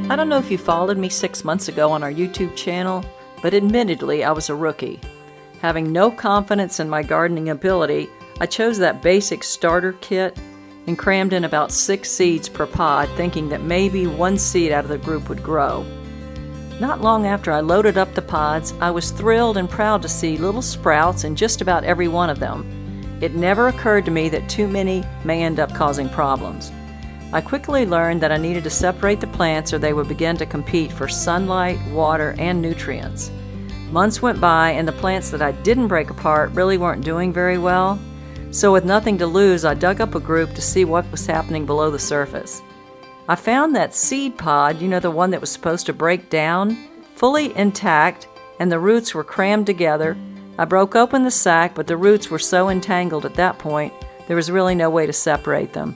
I don't know if you followed me 6 months ago on our YouTube channel, but admittedly I was a rookie. Having no confidence in my gardening ability, I chose that basic starter kit and crammed in about 6 seeds per pod, thinking that maybe one seed out of the group would grow. Not long after I loaded up the pods, I was thrilled and proud to see little sprouts in just about every one of them. It never occurred to me that too many may end up causing problems. I quickly learned that I needed to separate the plants or they would begin to compete for sunlight, water, and nutrients. Months went by and the plants that I didn't break apart really weren't doing very well. So with nothing to lose, I dug up a group to see what was happening below the surface. I found that seed pod, the one that was supposed to break down, fully intact, and the roots were crammed together. I broke open the sack, but the roots were so entangled at that point, there was really no way to separate them.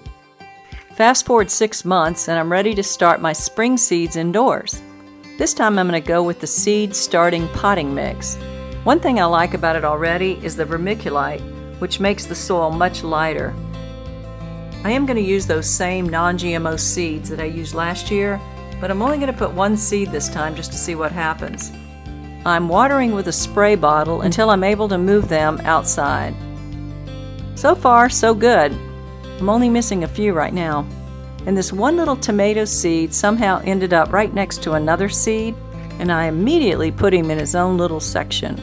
Fast forward 6 months, and I'm ready to start my spring seeds indoors. This time I'm going to go with the seed starting potting mix. One thing I like about it already is the vermiculite, which makes the soil much lighter. I am going to use those same non-GMO seeds that I used last year, but I'm only going to put 1 seed this time just to see what happens. I'm watering with a spray bottle until I'm able to move them outside. So far, so good. I'm only missing a few right now. And this one little tomato seed somehow ended up right next to another seed, and I immediately put him in his own little section.